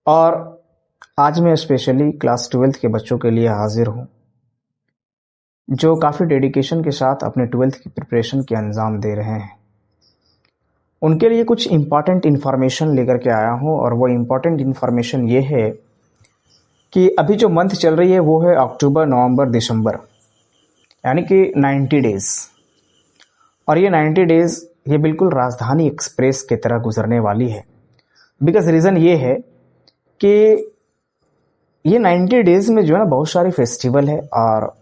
और आज मैं स्पेशली क्लास 12th के बच्चों के लिए हाजिर हूँ जो काफ़ी डेडिकेशन के साथ अपने 12th की प्रिपरेशन के अंजाम दे रहे हैं। उनके लिए कुछ इम्पॉर्टेंट इन्फॉर्मेशन लेकर के आया हूँ और वो इम्पॉर्टेंट इन्फॉर्मेशन ये है कि अभी जो मंथ चल रही है वो है अक्टूबर, नवंबर, दिसंबर, यानी कि 90 डेज़। और ये 90 डेज़ ये बिल्कुल राजधानी एक्सप्रेस की तरह गुजरने वाली है। बिकॉज रीज़न ये है कि ये 90 डेज़ में जो है ना बहुत सारी फेस्टिवल है और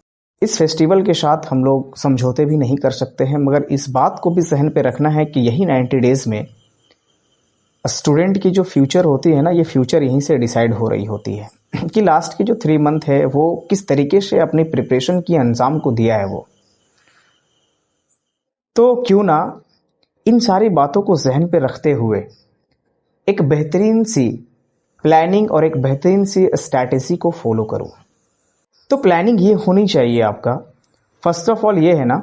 इस फेस्टिवल के साथ हम लोग समझौते भी नहीं कर सकते हैं, मगर इस बात को भी सहन पे रखना है कि यही 90 डेज़ में स्टूडेंट की जो फ्यूचर होती है ना, ये फ्यूचर यहीं से डिसाइड हो रही होती है कि लास्ट की जो 3 मंथ है वो किस तरीके से अपनी प्रिपरेशन की अंजाम को दिया है वो। तो क्यों ना इन सारी बातों को जहन पे रखते हुए एक बेहतरीन सी प्लानिंग और एक बेहतरीन सी स्ट्रैटेजी को फॉलो करूं। तो प्लानिंग ये होनी चाहिए आपका, फर्स्ट ऑफ ऑल ये है ना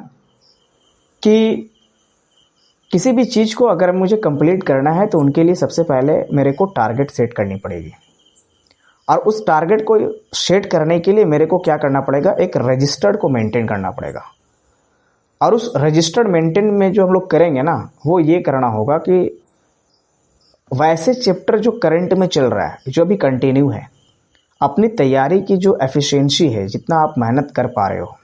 कि किसी भी चीज़ को अगर मुझे कंप्लीट करना है तो उनके लिए सबसे पहले मेरे को टारगेट सेट करनी पड़ेगी। और उस टारगेट को सेट करने के लिए मेरे को क्या करना पड़ेगा, एक रजिस्टर्ड को मेंटेन करना पड़ेगा। और उस रजिस्टर्ड मेंटेन में जो हम लोग करेंगे ना, वो ये करना होगा कि वैसे चैप्टर जो करंट में चल रहा है, जो अभी कंटिन्यू है, अपनी तैयारी की जो एफिशिएंसी है, जितना आप मेहनत कर पा रहे हो,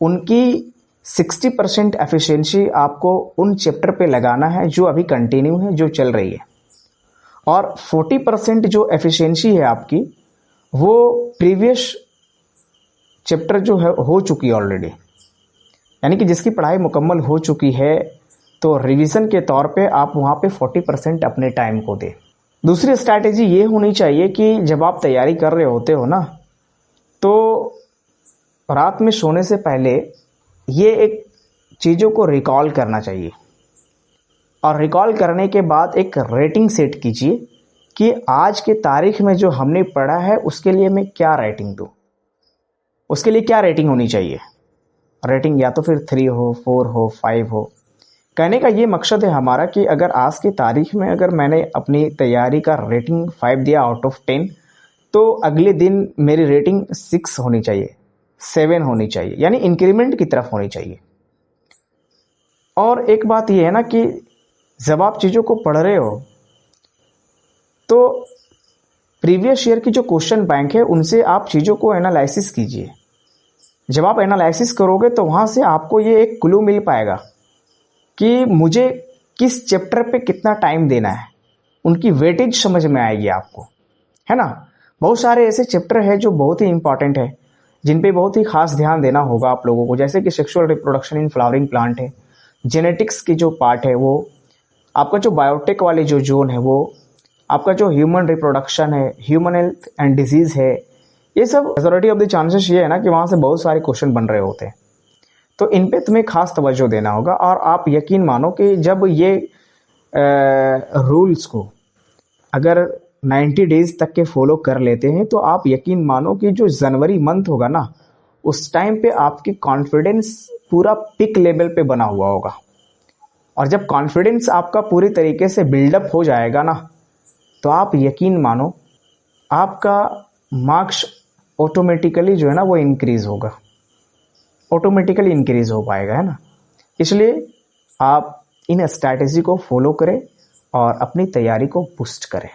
उनकी 60% एफिशिएंसी आपको उन चैप्टर पे लगाना है जो अभी कंटिन्यू है, जो चल रही है। और 40% जो एफिशिएंसी है आपकी, वो प्रीवियस चैप्टर जो है हो चुकी है ऑलरेडी, यानी कि जिसकी पढ़ाई मुकम्मल हो चुकी है, तो रिवीजन के तौर पे आप वहाँ पे 40% अपने टाइम को दें। दूसरी स्ट्रैटेजी ये होनी चाहिए कि जब आप तैयारी कर रहे होते हो ना, तो रात में सोने से पहले ये एक चीज़ों को रिकॉल करना चाहिए और रिकॉल करने के बाद एक रेटिंग सेट कीजिए कि आज के तारीख में जो हमने पढ़ा है उसके लिए मैं क्या रेटिंग दूँ, उसके लिए क्या रेटिंग होनी चाहिए। रेटिंग या तो फिर 3 हो, 4 हो, 5 हो। कहने का ये मकसद है हमारा कि अगर आज की तारीख में अगर मैंने अपनी तैयारी का रेटिंग 5 दिया आउट ऑफ 10, तो अगले दिन मेरी रेटिंग 6 होनी चाहिए, 7 होनी चाहिए, यानी इंक्रीमेंट की तरफ होनी चाहिए। और एक बात यह है ना कि जब आप चीज़ों को पढ़ रहे हो तो प्रीवियस ईयर की जो क्वेश्चन बैंक है उनसे आप चीज़ों को एनालिसिस कीजिए। जब आप एनालिसिस करोगे तो वहाँ से आपको ये एक क्लू मिल पाएगा कि मुझे किस चैप्टर पे कितना टाइम देना है, उनकी वेटेज समझ में आएगी आपको, है ना। बहुत सारे ऐसे चैप्टर हैं जो बहुत ही इंपॉर्टेंट है, जिन पे बहुत ही खास ध्यान देना होगा आप लोगों को, जैसे कि sexual reproduction in flowering plant है, जेनेटिक्स की जो पार्ट है वो, आपका जो बायोटेक वाले जो जोन है वो, आपका जो ह्यूमन रिप्रोडक्शन है, ह्यूमन हेल्थ एंड डिजीज़ है, ये सब मेजॉरिटी ऑफ द चांसेस ये है ना कि वहाँ से बहुत सारे क्वेश्चन बन रहे होते हैं। तो इन पे तुम्हें खास तवज्जो देना होगा। और आप यकीन मानो कि जब ये रूल्स को अगर 90 डेज तक के फॉलो कर लेते हैं तो आप यकीन मानो कि जो जनवरी मंथ होगा ना, उस टाइम पे आपकी कॉन्फिडेंस पूरा पिक लेवल पे बना हुआ होगा। और जब कॉन्फिडेंस आपका पूरी तरीके से बिल्डअप हो जाएगा ना, तो आप यकीन मानो आपका मार्क्स ऑटोमेटिकली जो है ना वो इंक्रीज होगा, ऑटोमेटिकली इंक्रीज हो पाएगा, है ना। इसलिए आप इन स्ट्रैटेजी को फॉलो करें और अपनी तैयारी को बूस्ट करें।